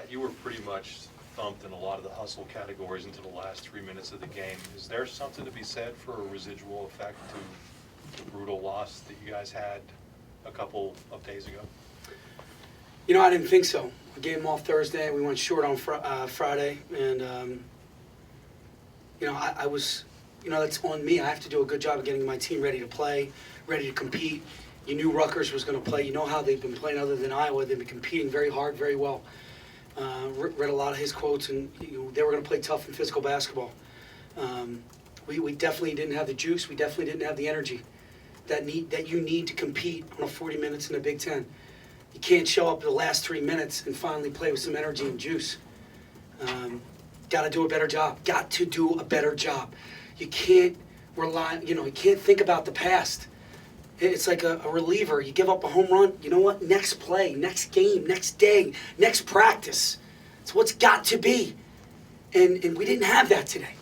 you were pretty much thumped in a lot of the hustle categories into the last 3 minutes of the game. Is there something to be said for a residual effect to the brutal loss that you guys had a couple of days ago? You know, I didn't think so. We gave them off Thursday. We went short on Friday. And, you know, I was, you know, that's on me. I have to do a good job of getting my team ready to play, ready to compete. You knew Rutgers was going to play. You know how they've been playing other than Iowa. They've been competing very hard, very well. Read a lot of his quotes, and they were going to play tough and physical basketball. We definitely didn't have the juice. We definitely didn't have the energy that you need to compete on a 40 minutes in the Big Ten. You can't show up the last 3 minutes and finally play with some energy and juice. Got to do a better job. Got to do a better job. You can't rely, you can't think about the past. It's like a reliever. You give up a home run, you know what? Next play, next game, next day, next practice. It's what's got to be. And we didn't have that today.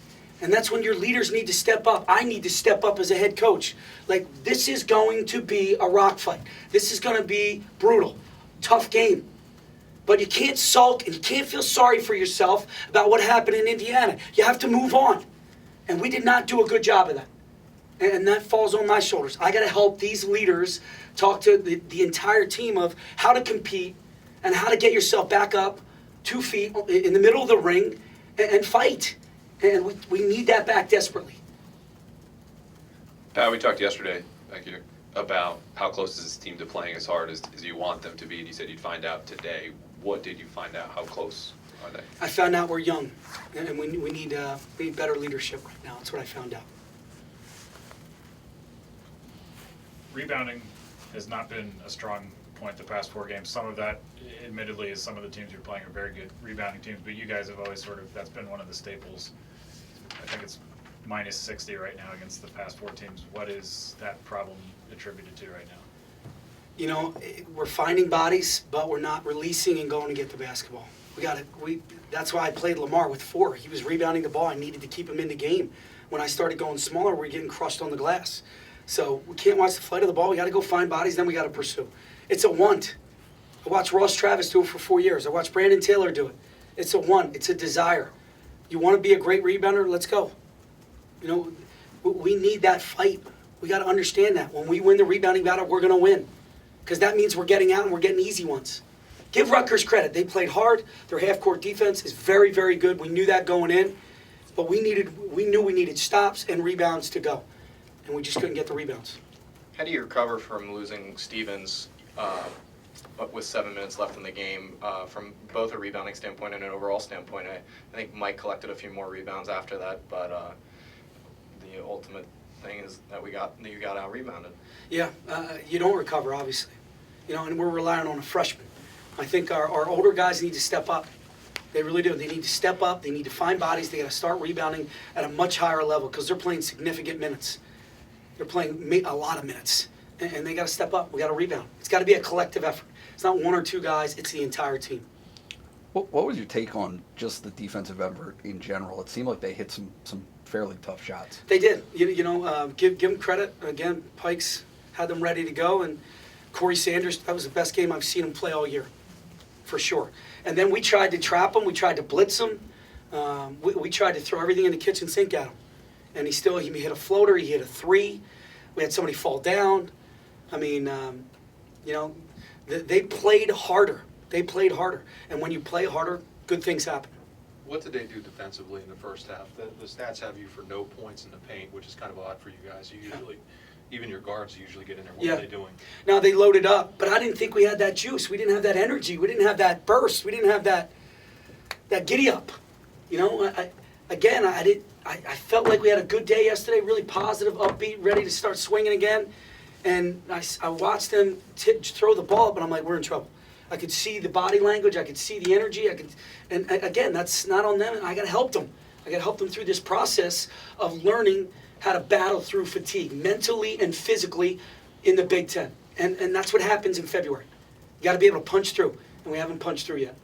And that's when your leaders need to step up. I need to step up as a head coach. Like, this is going to be a rock fight. This is going to be brutal. Tough game. But you can't sulk and you can't feel sorry for yourself about what happened in Indiana. You have to move on. And we did not do a good job of that. And that falls on my shoulders. I got to help these leaders talk to the entire team of how to compete and how to get yourself back up 2 feet in the middle of the ring and fight. And we need that back desperately. Pat, we talked yesterday, thank you, about how close is this team to playing as hard as you want them to be, and you said you'd find out today. What did you find out? How close are they? I found out we're young, and we need better leadership right now. That's what I found out. Rebounding has not been a strong point the past 4 games. Some of that, admittedly, is some of the teams you're playing are very good rebounding teams, but you guys have always that's been one of the staples. I think it's minus 60 right now against the past 4 teams. What is that problem attributed to right now? You know, we're finding bodies, but we're not releasing and going to get the basketball. That's why I played Lamar with 4. He was rebounding the ball. I needed to keep him in the game. When I started going smaller, we're getting crushed on the glass. So we can't watch the flight of the ball. We got to go find bodies, then we got to pursue. It's a want. I watched Ross Travis do it for 4 years. I watched Brandon Taylor do it. It's a want. It's a desire. You want to be a great rebounder? Let's go. You know, we need that fight. We got to understand that. When we win the rebounding battle, we're going to win. Because that means we're getting out and we're getting easy ones. Give Rutgers credit. They played hard. Their half-court defense is very, very good. We knew that going in. But we knew we needed stops and rebounds to go. And we just couldn't get the rebounds. How do you recover from losing Stevens with 7 minutes left in the game from both a rebounding standpoint and an overall standpoint? I think Mike collected a few more rebounds after that, but the ultimate thing is that you got out rebounded. Yeah, you don't recover, obviously. You know, and we're relying on a freshman. I think our older guys need to step up. They really do. They need to step up. They need to find bodies. They got to start rebounding at a much higher level because they're playing significant minutes. They're playing a lot of minutes, and they got to step up. We got to rebound. It's got to be a collective effort. It's not 1 or 2 guys. It's the entire team. What was your take on just the defensive effort in general? It seemed like they hit some fairly tough shots. They did. Give them credit. Again, Pikes had them ready to go, and Corey Sanders, that was the best game I've seen him play all year, for sure. And then we tried to trap him. We tried to blitz him. We tried to throw everything in the kitchen sink at him. And he hit a floater. He hit a 3. We had somebody fall down. I mean, they played harder. They played harder. And when you play harder, good things happen. What did they do defensively in the first half? The stats have you for no points in the paint, which is kind of odd for you guys. You usually, even your guards usually get in there. What are they doing? Now, they loaded up, but I didn't think we had that juice. We didn't have that energy. We didn't have that burst. We didn't have that giddy up. You know, I felt like we had a good day yesterday, really positive, upbeat, ready to start swinging again. And I watched them throw the ball up, and I'm like, we're in trouble. I could see the body language. I could see the energy. And again, that's not on them. I got to help them. I got to help them through this process of learning how to battle through fatigue, mentally and physically, in the Big Ten. And that's what happens in February. You got to be able to punch through, and we haven't punched through yet.